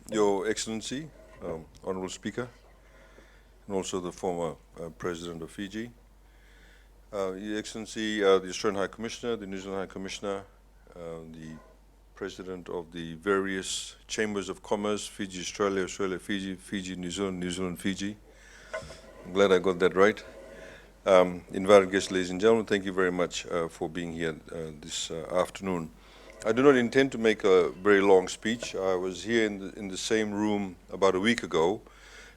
Your Excellency, Honourable Speaker, and also the former President of Fiji, Your Excellency, the Australian High Commissioner, the New Zealand High Commissioner, the President of the various Chambers of Commerce, Fiji-Australia, Australia-Fiji, Fiji-New Zealand, New Zealand-Fiji. I'm glad I got that right. Invited guests, ladies and gentlemen, thank you very much for being here this afternoon. I do not intend to make a very long speech. I was here in the same room about a week ago,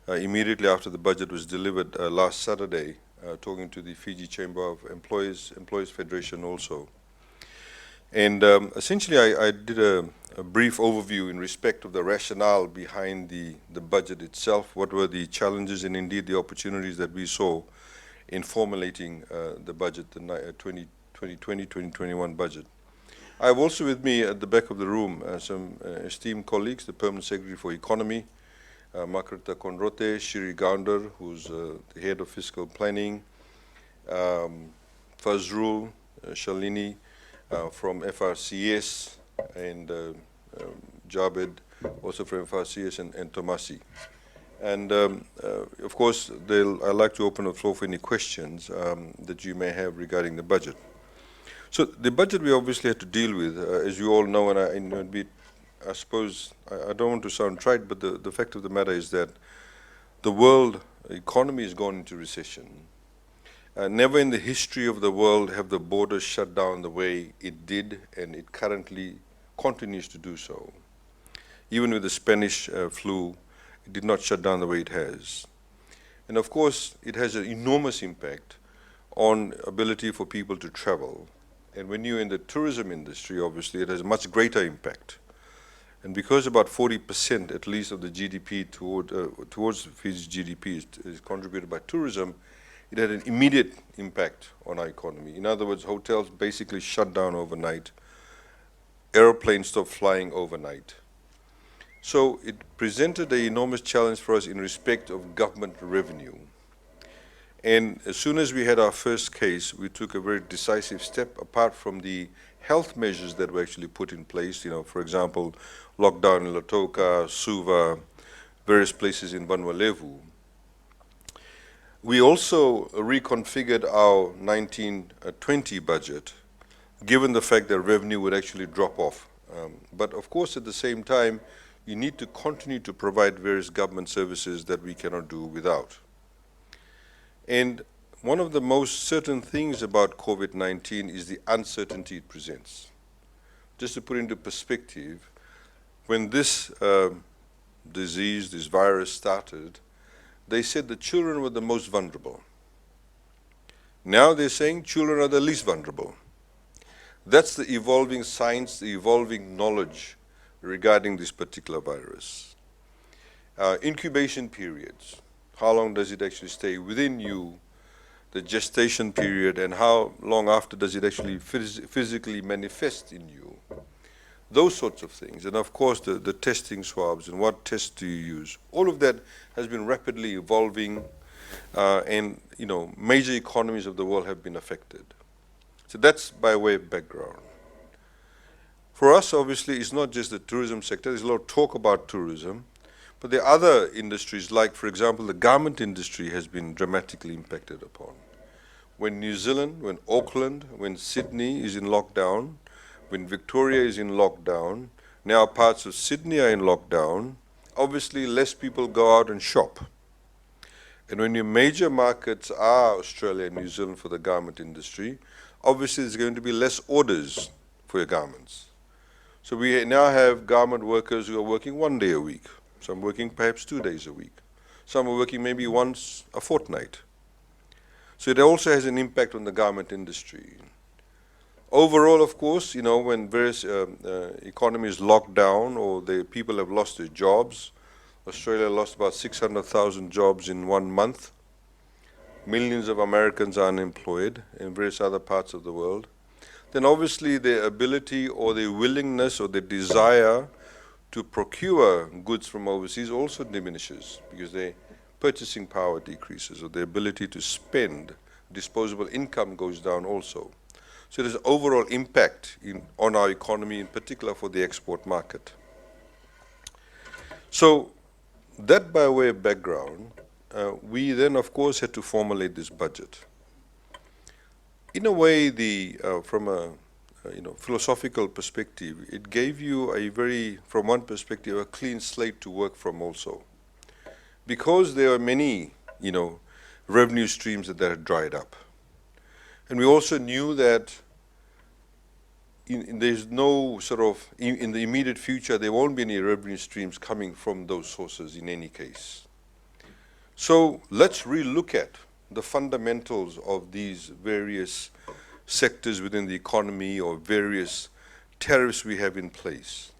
immediately after the budget was delivered last Saturday, talking to the Fiji Chamber of Employees Federation also. And essentially I did a brief overview in respect of the rationale behind the budget itself, what were the challenges and indeed the opportunities that we saw in formulating the budget, the 2020-2021 budget. I have also with me at the back of the room some esteemed colleagues, the Permanent Secretary for Economy, Margareta Conrote, Shiri Gounder, who's the Head of Fiscal Planning, Fazrul Shalini from FRCS, and Jabed, also from FRCS, and Tomasi. And of course, I'd like to open the floor for any questions that you may have regarding the budget. So the budget we obviously had to deal with, as you all know, and I suppose, I don't want to sound trite, but the fact of the matter is that the world economy has gone into recession. Never in the history of the world have the borders shut down the way it did, and it currently continues to do so. Even with the Spanish flu, it did not shut down the way it has. And of course, it has an enormous impact on ability for people to travel. And when you're in the tourism industry, obviously, it has a much greater impact. And because about 40% at least of the GDP towards Fiji's GDP is contributed by tourism, it had an immediate impact on our economy. In other words, hotels basically shut down overnight. Airplanes stopped flying overnight. So it presented an enormous challenge for us in respect of government revenue. And as soon as we had our first case, we took a very decisive step, apart from the health measures that were actually put in place, for example, lockdown in Lautoka, Suva, various places in Vanuatu. We also reconfigured our 1920 budget, given the fact that revenue would actually drop off. But of course, at the same time, you need to continue to provide various government services that we cannot do without. And one of the most certain things about COVID-19 is the uncertainty it presents. Just to put into perspective, when this disease, this virus started, they said the children were the most vulnerable. Now they're saying children are the least vulnerable. That's the evolving science, the evolving knowledge regarding this particular virus. Incubation periods. How long does it actually stay within you, the gestation period, and how long after does it actually physically manifest in you? Those sorts of things. And of course, the testing swabs and what tests do you use. All of that has been rapidly evolving, and major economies of the world have been affected. So that's by way of background. For us, obviously, it's not just the tourism sector. There's a lot of talk about tourism. But there are other industries, like, for example, the garment industry has been dramatically impacted upon. When New Zealand, when Auckland, when Sydney is in lockdown, when Victoria is in lockdown, now parts of Sydney are in lockdown, obviously less people go out and shop. And when your major markets are Australia and New Zealand for the garment industry, obviously there's going to be less orders for your garments. So we now have garment workers who are working 1 day a week. Some working perhaps 2 days a week. Some are working maybe once a fortnight. So it also has an impact on the garment industry. Overall, of course, when various economies lock down or the people have lost their jobs, Australia lost about 600,000 jobs in 1 month. Millions of Americans are unemployed in various other parts of the world. Then obviously their ability or their willingness or their desire to procure goods from overseas also diminishes because their purchasing power decreases or their ability to spend, disposable income goes down also. So there's overall impact on our economy, in particular for the export market. So that by way of background, we then of course had to formulate this budget. In a way, from a philosophical perspective, it gave you a very, from one perspective, a clean slate to work from also. Because there are many, revenue streams that had dried up. And we also knew that there's no sort of, in the immediate future, there won't be any revenue streams coming from those sources in any case. So let's relook at the fundamentals of these various sectors within the economy or various tariffs we have in place.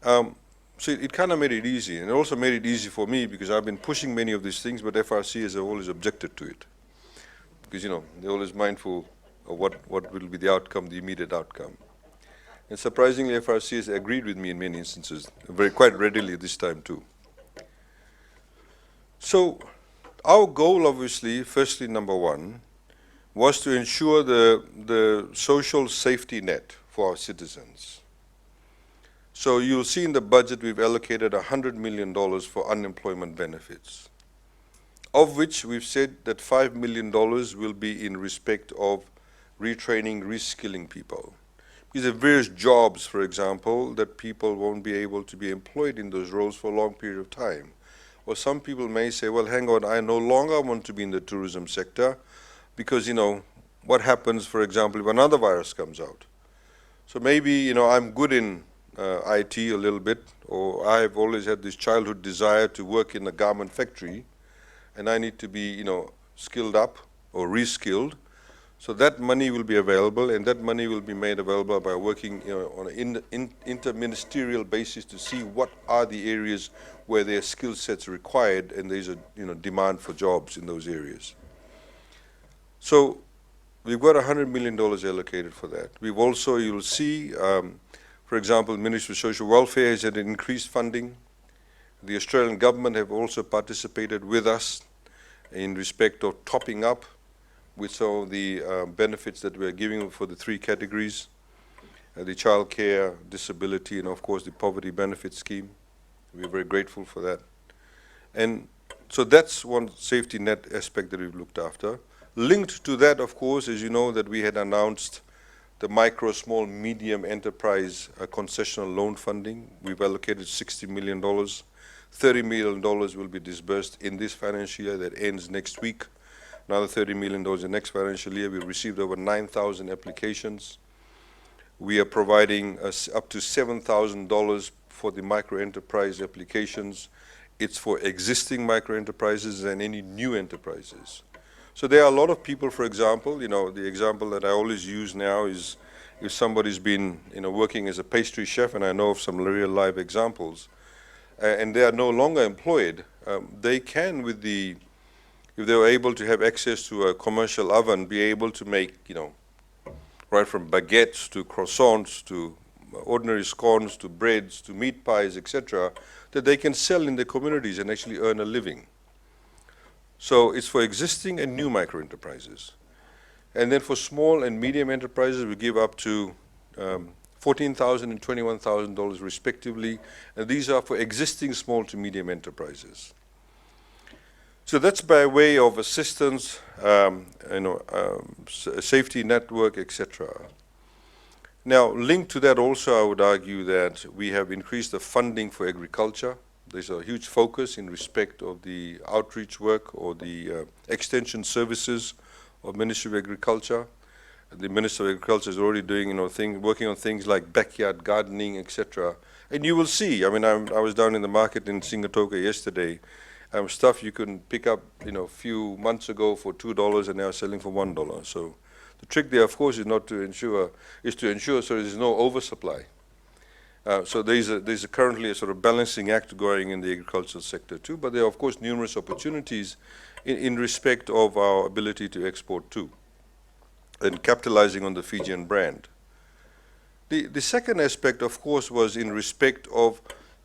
So it kind of made it easy, and it also made it easy for me because I've been pushing many of these things, but FRC has always objected to it because they're always mindful of what will be the outcome, the immediate outcome. And surprisingly, FRC has agreed with me in many instances, quite readily this time too. So our goal, obviously, firstly, number one, was to ensure the social safety net for our citizens. So you'll see in the budget we've allocated $100 million for unemployment benefits, of which we've said that $5 million will be in respect of retraining, reskilling people. Because there are various jobs, for example, that people won't be able to be employed in those roles for a long period of time. Or some people may say, well, hang on, I no longer want to be in the tourism sector because, what happens, for example, if another virus comes out? So maybe, I'm good in IT a little bit, or I've always had this childhood desire to work in a garment factory, and I need to be, skilled up or reskilled. So that money will be available, and that money will be made available by working on an interministerial basis to see what are the areas where their skill sets required, and there's a demand for jobs in those areas. So we've got $100 million allocated for that. We've also, you'll see, for example, the Ministry of Social Welfare has had increased funding. The Australian government have also participated with us in respect of topping up with some of the benefits that we're giving for the three categories, the child care, disability, and of course the poverty benefit scheme. We're very grateful for that. And so that's one safety net aspect that we've looked after. Linked to that, of course, as you know, that we had announced the micro, small, medium enterprise concessional loan funding. We've allocated $60 million. $30 million will be disbursed in this financial year that ends next week. Another $30 million in next financial year. We received over 9,000 applications. We are providing up to $7,000 for the micro enterprise applications. It's for existing micro enterprises and any new enterprises. So there are a lot of people, for example, the example that I always use now is if somebody's been working as a pastry chef, and I know of some real live examples, and they are no longer employed, they can, if they were able to have access to a commercial oven, be able to make, right from baguettes to croissants to ordinary scones to breads to meat pies, etc., that they can sell in the communities and actually earn a living. So it's for existing and new micro enterprises. And then for small and medium enterprises, we give up to $14,000 and $21,000 respectively. And these are for existing small to medium enterprises. So that's by way of assistance, safety network, etc. Now, linked to that also, I would argue that we have increased the funding for agriculture. There's a huge focus in respect of the outreach work or the extension services of Ministry of Agriculture. The Minister of Agriculture is already doing, working on things like backyard gardening, etc. And you will see. I mean, I was down in the market in Singatoka yesterday. Stuff you can pick up, a few months ago for $2 and now selling for $1. So the trick there, of course, is to ensure so there's no oversupply. So there's currently a sort of balancing act going in the agricultural sector too, but there are, of course, numerous opportunities in respect of our ability to export too, and capitalizing on the Fijian brand. The second aspect, of course, was in respect of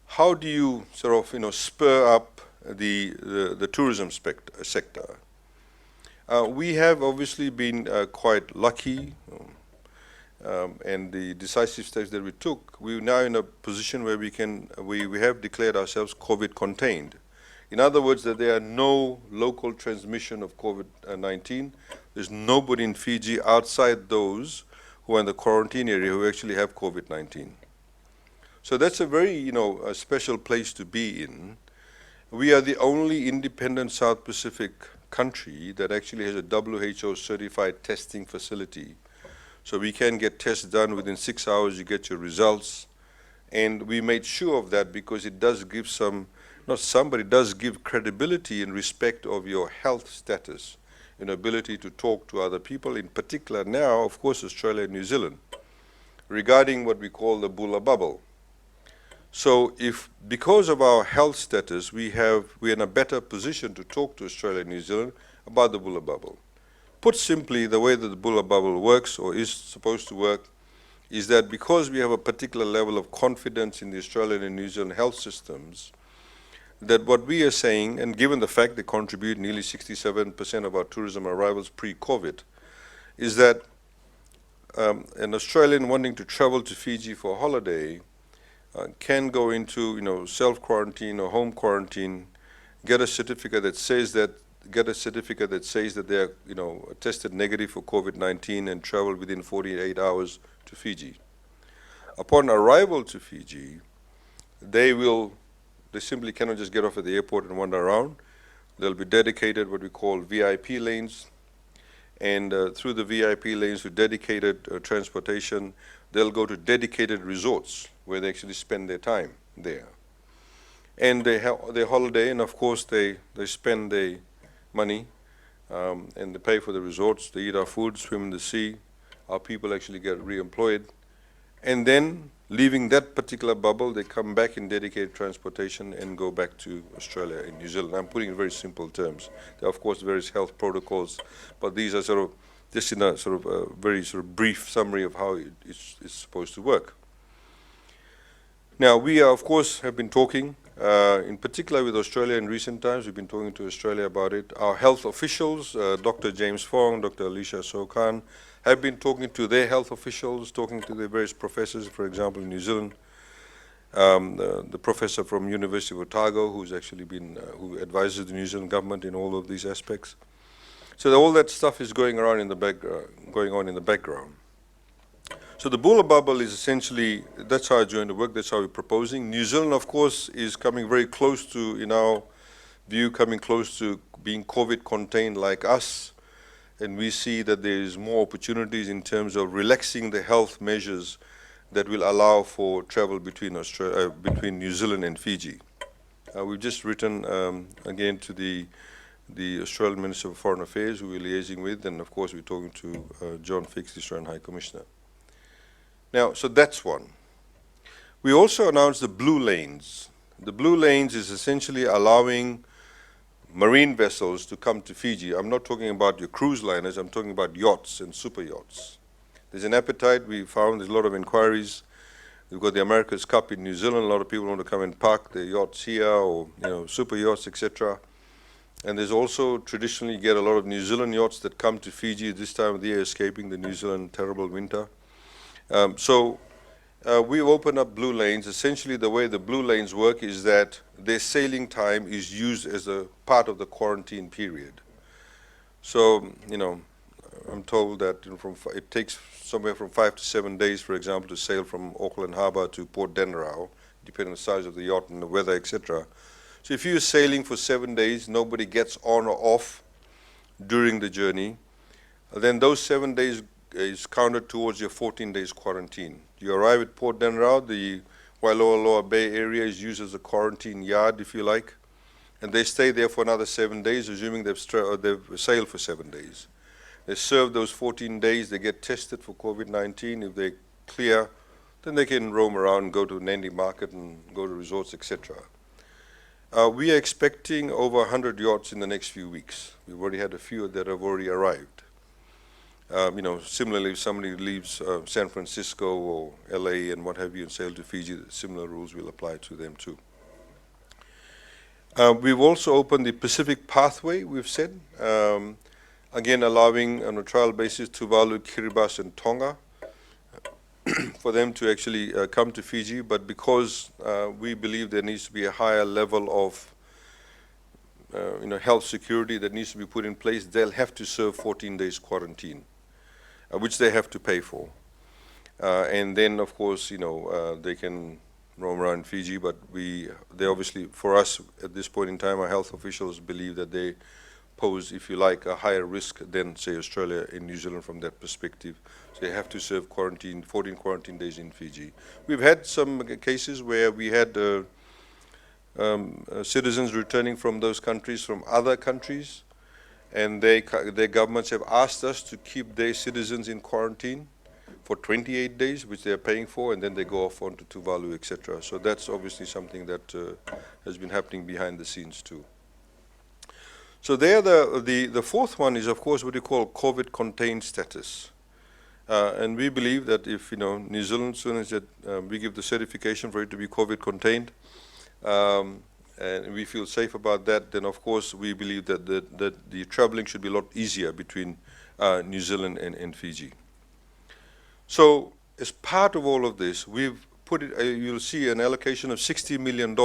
how do you sort of, spur up the tourism sector. We have obviously been quite lucky and the decisive steps that we took, we're now in a position where we have declared ourselves COVID contained. In other words, that there are no local transmission of COVID-19. There's nobody in Fiji outside those who are in the quarantine area who actually have COVID-19. So that's a very, a special place to be in. We are the only independent South Pacific country that actually has a WHO certified testing facility. So we can get tests done within 6 hours, you get your results. And we made sure of that because it does give it does give credibility in respect of your health status and ability to talk to other people, in particular now, of course, Australia and New Zealand, regarding what we call the Bulla bubble. So because of our health status, we're in a better position to talk to Australia and New Zealand about the Bulla bubble. Put simply, the way that the Bulla bubble works, or is supposed to work, is that because we have a particular level of confidence in the Australian and New Zealand health systems, that what we are saying, and given the fact they contribute nearly 67% of our tourism arrivals pre-COVID, is that an Australian wanting to travel to Fiji for a holiday can go into self-quarantine or home quarantine, get a certificate that says that they are tested negative for COVID-19 and travel within 48 hours to Fiji. Upon arrival to Fiji, they simply cannot just get off at the airport and wander around. There'll be dedicated what we call VIP lanes, and through the VIP lanes with dedicated transportation, they'll go to dedicated resorts where they actually spend their time there. And they have their holiday, and of course they spend their money and they pay for the resorts, they eat our food, swim in the sea, our people actually get re-employed. And then, leaving that particular bubble, they come back in dedicated transportation and go back to Australia and New Zealand. I'm putting it in very simple terms. There are, of course, various health protocols, but these are just in a very brief summary of how it's supposed to work. Now, we of course, have been talking, in particular with Australia in recent times. We've been talking to Australia about it. Our health officials, Dr. James Fong, Dr. Alicia Sokan, have been talking to their health officials, talking to their various professors, for example, in New Zealand. The professor from University of Otago, who's actually who advises the New Zealand government in all of these aspects. So all that stuff is going on in the background. So the Bulla bubble is essentially, that's how it's going to work, that's how we're proposing. New Zealand, of course, is coming very close to, in our view, coming close to being COVID contained like us. And we see that there is more opportunities in terms of relaxing the health measures that will allow for travel between New Zealand and Fiji. We've just written again to the Australian Minister of Foreign Affairs, who we're liaising with, and of course we're talking to John Fix, the Australian High Commissioner. Now, so that's one. We also announced the blue lanes. The blue lanes is essentially allowing marine vessels to come to Fiji. I'm not talking about your cruise liners, I'm talking about yachts and super yachts. There's an appetite, we found there's a lot of inquiries. We've got the America's Cup in New Zealand, a lot of people want to come and park their yachts here, or super yachts, etc. And there's also, traditionally, you get a lot of New Zealand yachts that come to Fiji this time of the year, escaping the New Zealand terrible winter. We've opened up blue lanes. Essentially, the way the blue lanes work is that their sailing time is used as a part of the quarantine period. So, I'm told that it takes somewhere from 5 to 7 days, for example, to sail from Auckland Harbour to Port Denrau, depending on the size of the yacht and the weather, etc. So if you're sailing for 7 days, nobody gets on or off during the journey, then those 7 days is counted towards your 14 days quarantine. You arrive at Port Denrau, the Wailoa Bay area is used as a quarantine yard, if you like, and they stay there for another 7 days, assuming they've sailed for 7 days. They serve those 14 days, they get tested for COVID-19. If they clear, then they can roam around, go to Nandi Market and go to resorts, etc. We are expecting over 100 yachts in the next few weeks. We've already had a few that have already arrived. Similarly, if somebody leaves San Francisco or LA and what have you and sail to Fiji, similar rules will apply to them too. We've also opened the Pacific Pathway, we've said, again allowing on a trial basis Tuvalu, Kiribati and Tonga. for them to actually come to Fiji, but because we believe there needs to be a higher level of health security that needs to be put in place, they'll have to serve 14 days quarantine, which they have to pay for. And then, of course, they can roam around Fiji, but they obviously, for us at this point in time, our health officials believe that they pose, if you like, a higher risk than, say, Australia and New Zealand from that perspective. So they have to serve 14 quarantine days in Fiji. We've had some cases where we had citizens returning from those countries, from other countries, and their governments have asked us to keep their citizens in quarantine for 28 days, which they're paying for, and then they go off onto Tuvalu, etc. So that's obviously something that has been happening behind the scenes too. So there, the fourth one is, of course, what you call COVID contained status. And we believe that if, New Zealand, as soon as we give the certification for it to be COVID contained, and we feel safe about that, then of course we believe that the traveling should be a lot easier between New Zealand and Fiji. So as part of all of this, we've put it, you'll see an allocation of $60 million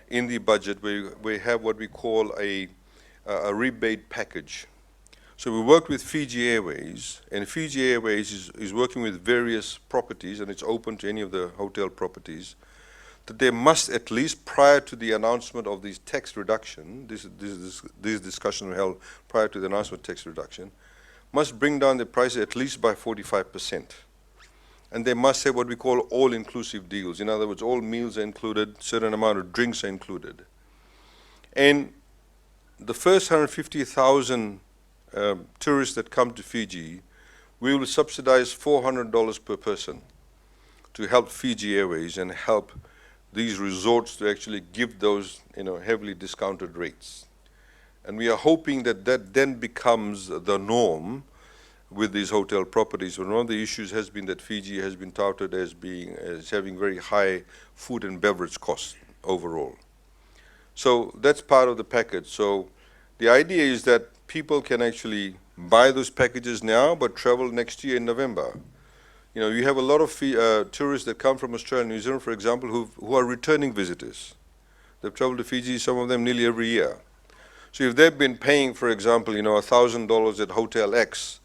in the budget where we have what we call a rebate package. So we worked with Fiji Airways, and Fiji Airways is working with various properties, and it's open to any of the hotel properties, that they must, at least prior to the announcement of these tax reduction, this discussion we held prior to the announcement of tax reduction, must bring down the prices at least by 45%. And they must have what we call all-inclusive deals. In other words, all meals are included, certain amount of drinks are included. And the first 150,000 tourists that come to Fiji, we will subsidize $400 per person to help Fiji Airways and help these resorts to actually give those heavily discounted rates. And we are hoping that then becomes the norm with these hotel properties. One of the issues has been that Fiji has been touted as having very high food and beverage costs overall. So that's part of the package. So the idea is that people can actually buy those packages now, but travel next year in November. You have a lot of tourists that come from Australia and New Zealand, for example, who are returning visitors. They've traveled to Fiji, some of them nearly every year. So if they've been paying, for example, $1,000 at Hotel X,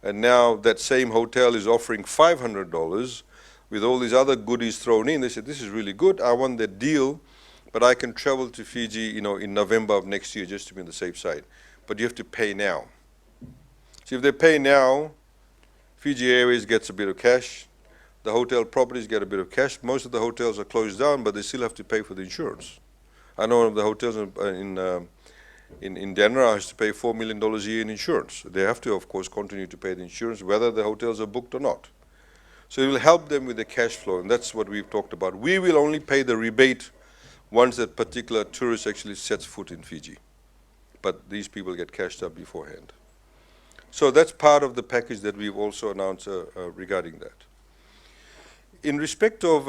and now that same hotel is offering $500 with all these other goodies thrown in, they said, this is really good, I want that deal, but I can travel to Fiji, in November of next year just to be on the safe side. But you have to pay now. So if they pay now, Fiji Airways gets a bit of cash, the hotel properties get a bit of cash. Most of the hotels are closed down, but they still have to pay for the insurance. I know one of the hotels in Denver has to pay $4 million a year in insurance. They have to, of course, continue to pay the insurance, whether the hotels are booked or not. So it will help them with the cash flow, and that's what we've talked about. We will only pay the rebate once that particular tourist actually sets foot in Fiji. But these people get cashed up beforehand. So that's part of the package that we've also announced regarding that. In respect of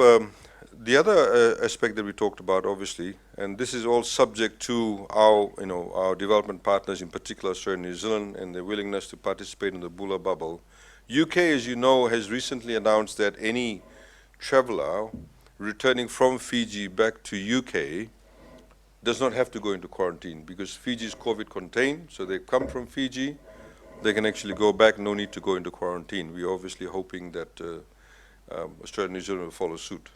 the other aspect that we talked about, obviously, and this is all subject to our development partners, in particular Australia and New Zealand, and their willingness to participate in the Bula bubble. UK, as you know, has recently announced that any traveler returning from Fiji back to UK does not have to go into quarantine because Fiji is COVID contained, so they come from Fiji, they can actually go back, no need to go into quarantine. We're obviously hoping that Australia and New Zealand will follow suit.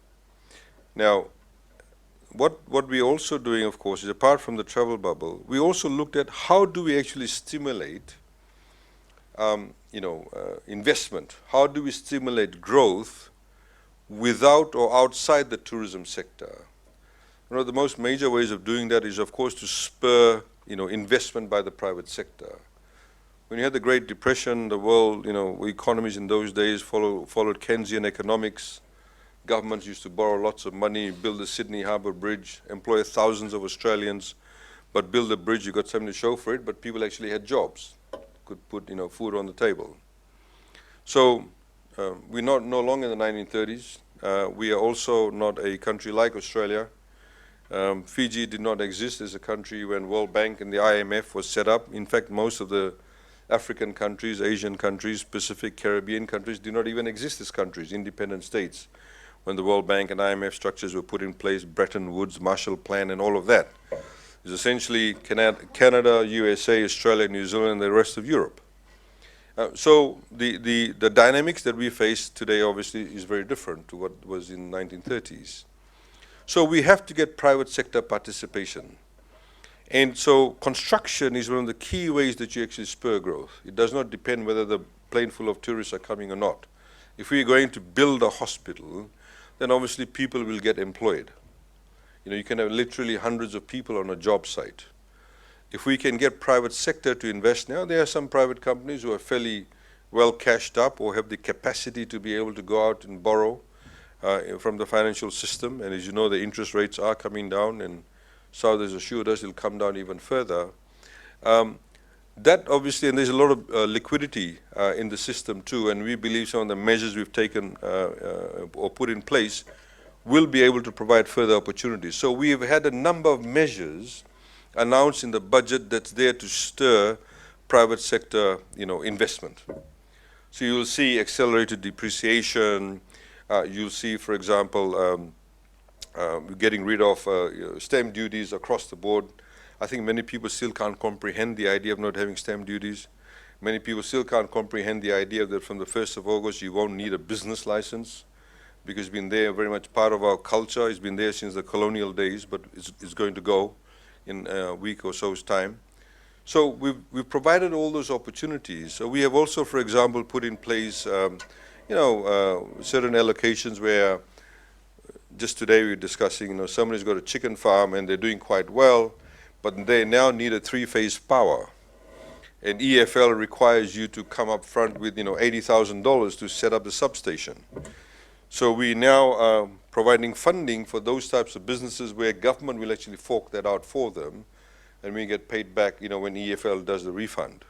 Now, what we're also doing, of course, is apart from the travel bubble, we also looked at how do we actually stimulate investment? How do we stimulate growth without or outside the tourism sector? One of the most major ways of doing that is, of course, to spur investment by the private sector. When you had the Great Depression, the world, economies in those days followed Keynesian economics. Governments used to borrow lots of money, build the Sydney Harbour Bridge, employ thousands of Australians, but build a bridge, you got something to show for it, but people actually had jobs, could put food on the table. So we're no longer in the 1930s. We are also not a country like Australia. Fiji did not exist as a country when World Bank and the IMF was set up. In fact, most of the African countries, Asian countries, Pacific, Caribbean countries do not even exist as countries, independent states. When the World Bank and IMF structures were put in place, Bretton Woods, Marshall Plan, and all of that. It's essentially Canada, USA, Australia, New Zealand, and the rest of Europe. So the dynamics that we face today obviously is very different to what was in the 1930s. So we have to get private sector participation. And so construction is one of the key ways that you actually spur growth. It does not depend whether the plane full of tourists are coming or not. If we're going to build a hospital, then obviously people will get employed. You know, you can have literally hundreds of people on a job site. If we can get private sector to invest now, there are some private companies who are fairly well cashed up or have the capacity to be able to go out and borrow from the financial system. And as you know, the interest rates are coming down, and South has assured us it'll come down even further. That obviously, and there's a lot of liquidity in the system too, and we believe some of the measures we've taken or put in place will be able to provide further opportunities. So we've had a number of measures announced in the budget that's there to stir private sector, investment. So you'll see accelerated depreciation. You'll see, for example, getting rid of stamp duties across the board. I think many people still can't comprehend the idea of not having stamp duties. Many people still can't comprehend the idea that from the 1st of August you won't need a business license, because it's been there, very much part of our culture. It's been there since the colonial days, but it's going to go in a week or so's time. So we've provided all those opportunities. So we have also, for example, put in place certain allocations where just today we were discussing, somebody's got a chicken farm and they're doing quite well, but they now need a 3-phase power. And EFL requires you to come up front with $80,000 to set up the substation. So we now are providing funding for those types of businesses where government will actually fork that out for them, and we get paid back when EFL does the refund.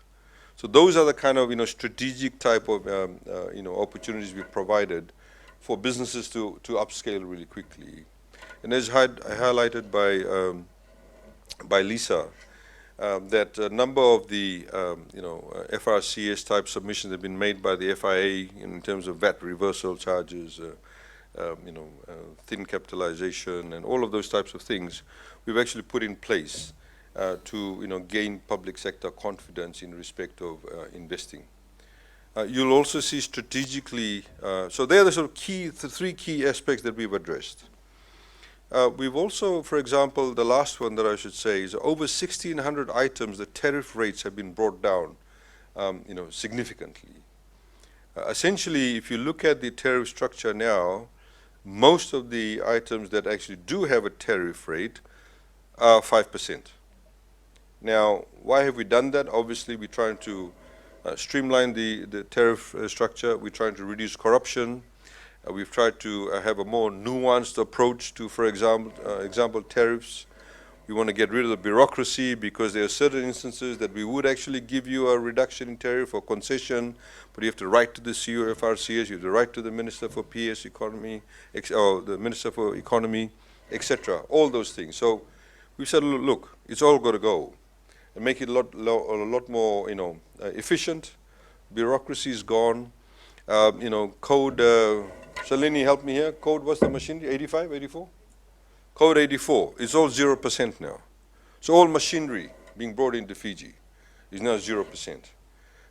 So those are the kind of strategic type of opportunities we've provided for businesses to upscale really quickly. And as highlighted by Lisa, that a number of the FRCS type submissions have been made by the FIA in terms of VAT reversal charges, thin capitalization, and all of those types of things we've actually put in place to gain public sector confidence in respect of investing. You'll also see strategically, so they are the sort of three key aspects that we've addressed. We've also, for example, the last one that I should say is over 1,600 items, the tariff rates have been brought down, significantly. Essentially, if you look at the tariff structure now, most of the items that actually do have a tariff rate are 5%. Now, why have we done that? Obviously, we're trying to streamline the tariff structure. We're trying to reduce corruption. We've tried to have a more nuanced approach to, for example, tariffs. We want to get rid of the bureaucracy, because there are certain instances that we would actually give you a reduction in tariff or concession, but you have to write to the CEO of FRCS, you have to write to the Minister for PS Economy, or the Minister for Economy, etc. All those things. So we said, look, it's all got to go, and make it a lot more, efficient. Bureaucracy is gone. Code. Shalini, help me here. Code, what's the machinery? 85, 84? Code 84. It's all 0% now. So all machinery being brought into Fiji is now 0%.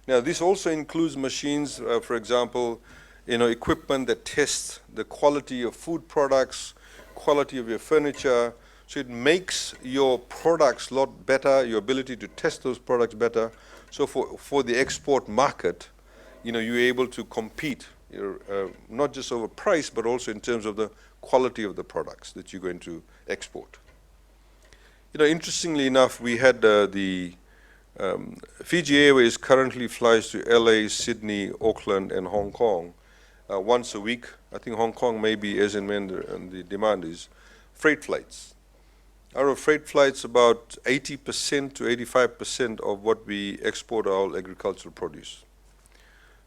Now this also includes machines, for example, equipment that tests the quality of food products, quality of your furniture. So it makes your products a lot better, your ability to test those products better. So for the export market, you're able to compete, not just over price, but also in terms of the quality of the products that you're going to export. Interestingly enough, we had the Fiji Airways currently flies to LA, Sydney, Auckland, and Hong Kong once a week. I think Hong Kong may be as and when the demand is. Freight flights. Out of freight flights, about 80% to 85% of what we export are all agricultural produce.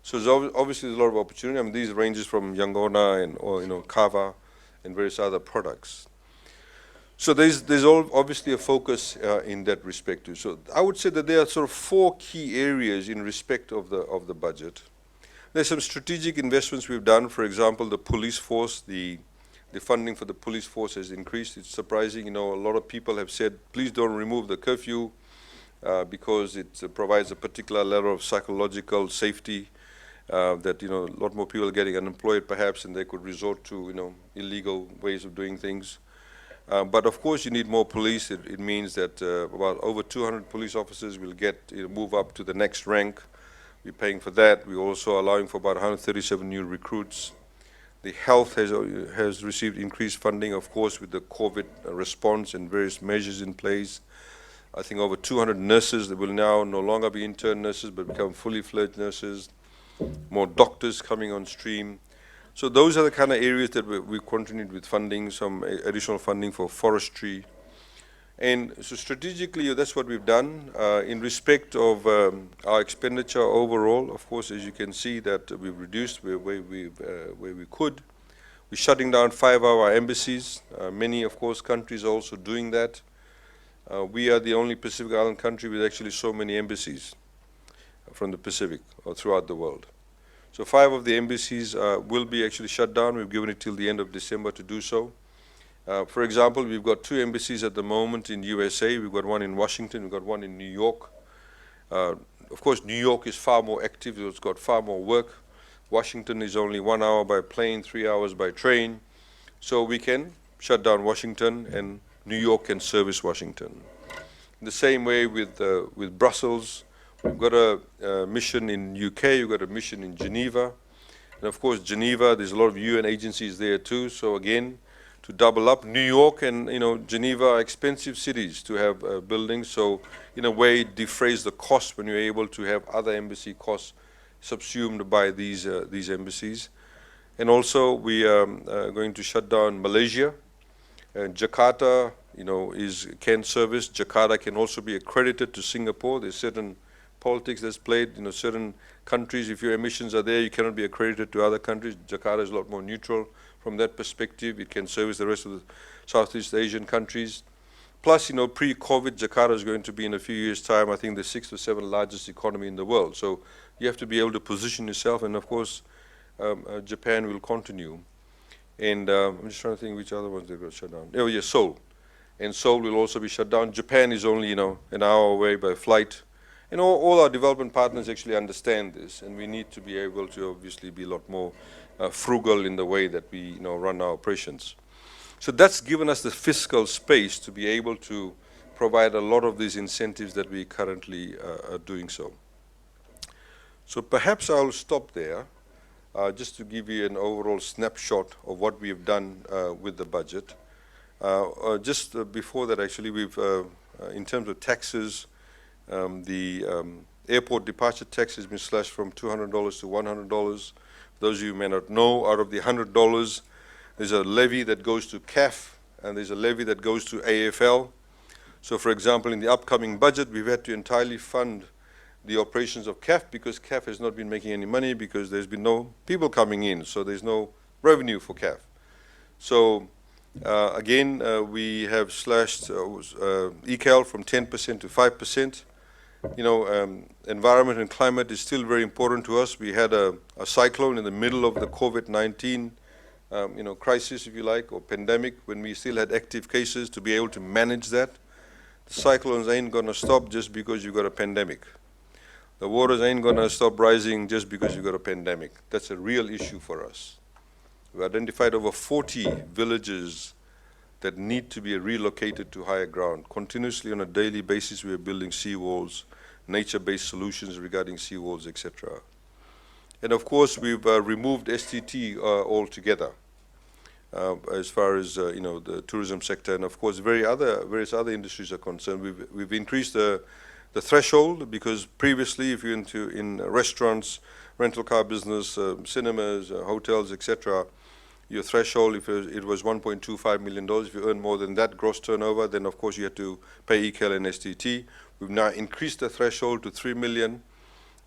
So there's obviously a lot of opportunity. I mean, these ranges from Yangona or kava and various other products. So there's obviously a focus in that respect too. So I would say that there are sort of 4 key areas in respect of the budget. There's some strategic investments we've done. For example, the police force, the funding for the police force has increased. It's surprising, a lot of people have said, please don't remove the curfew because it provides a particular level of psychological safety that, a lot more people are getting unemployed perhaps, and they could resort to, illegal ways of doing things. But of course, you need more police. It means that about over 200 police officers will move up to the next rank. We're paying for that. We're also allowing for about 137 new recruits. The health has received increased funding, of course, with the COVID response and various measures in place. I think over 200 nurses that will now no longer be intern nurses, but become fully fledged nurses. More doctors coming on stream. So those are the kind of areas that we continued with funding, some additional funding for forestry. And so strategically, that's what we've done. In respect of our expenditure overall, of course, as you can see that we've reduced where we could. We're shutting down 5 of our embassies. Many, of course, countries are also doing that. We are the only Pacific Island country with actually so many embassies from the Pacific or throughout the world. So 5 of the embassies will be actually shut down. We've given it till the end of December to do so. For example, we've got 2 embassies at the moment in USA. We've got one in Washington. We've got one in New York. Of course, New York is far more active. It's got far more work. Washington is only 1 hour by plane, 3 hours by train. So we can shut down Washington, and New York can service Washington. In the same way with Brussels. We've got a mission in UK, we've got a mission in Geneva. And of course, Geneva, there's a lot of UN agencies there too. So again, to double up, New York and Geneva are expensive cities to have buildings. So in a way, it defrays the cost when you're able to have other embassy costs subsumed by these embassies. And also, we are going to shut down Malaysia. And Jakarta, can service. Jakarta can also be accredited to Singapore. There's certain politics that's played, certain countries, if your emissions are there, you cannot be accredited to other countries. Jakarta is a lot more neutral from that perspective. It can service the rest of the Southeast Asian countries. Plus, pre-COVID, Jakarta is going to be in a few years' time, I think, the 6th or 7th largest economy in the world. So you have to be able to position yourself, and of course, Japan will continue. And I'm just trying to think which other ones they got shut down. Oh, yeah, Seoul. And Seoul will also be shut down. Japan is only, an hour away by flight. And all our development partners actually understand this, and we need to be able to obviously be a lot more frugal in the way that we run our operations. So that's given us the fiscal space to be able to provide a lot of these incentives that we currently are doing so. So perhaps I'll stop there just to give you an overall snapshot of what we've done with the budget. Just before that, actually, we've, in terms of taxes, the airport departure tax has been slashed from $200 to $100. Those of you who may not know, out of the $100, there's a levy that goes to CAF, and there's a levy that goes to AFL. So, for example, in the upcoming budget, we've had to entirely fund the operations of CAF because CAF has not been making any money because there's been no people coming in, so there's no revenue for CAF. So, again, we have slashed ECAL from 10% to 5%. Environment and climate is still very important to us. We had a cyclone in the middle of the COVID-19, crisis, if you like, or pandemic, when we still had active cases to be able to manage that. The cyclones ain't going to stop just because you've got a pandemic. The waters ain't going to stop rising just because you've got a pandemic. That's a real issue for us. We identified over 40 villages that need to be relocated to higher ground. Continuously on a daily basis, we are building seawalls, nature-based solutions regarding seawalls, etc. And of course, we've removed STT altogether as far as the tourism sector, and of course, various other industries are concerned. We've increased the threshold because previously, if you're in restaurants, rental car business, cinemas, hotels, etc., your threshold, if it was $1.25 million, if you earn more than that gross turnover, then of course you have to pay ECAL and STT. We've now increased the threshold to $3 million.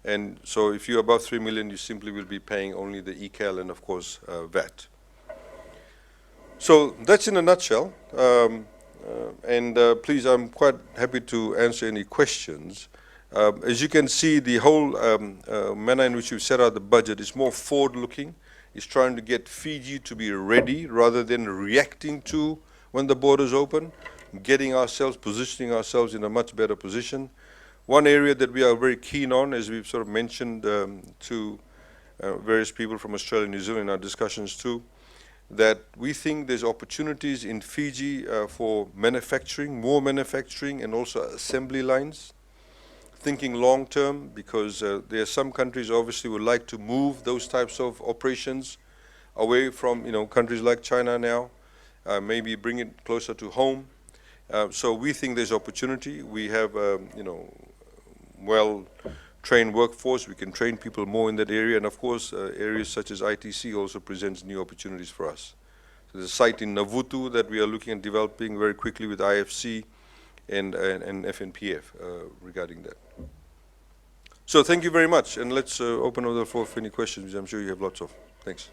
And so if you're above $3 million, you simply will be paying only the ECAL and of course VAT. So that's in a nutshell. Please, I'm quite happy to answer any questions. As you can see, the whole manner in which we've set out the budget is more forward-looking. It's trying to get Fiji to be ready rather than reacting to when the borders open, positioning ourselves in a much better position. One area that we are very keen on, as we've sort of mentioned to various people from Australia and New Zealand in our discussions too, that we think there's opportunities in Fiji for manufacturing, more manufacturing, and also assembly lines. Thinking long term, because there are some countries obviously would like to move those types of operations away from countries like China now, maybe bring it closer to home. So we think there's opportunity. We have well-trained workforce. We can train people more in that area, and of course areas such as ITC also presents new opportunities for us. So there's a site in Navutu that we are looking at developing very quickly with IFC and FNPF regarding that. So thank you very much, and let's open up the floor for any questions, which I'm sure you have lots of. Thanks.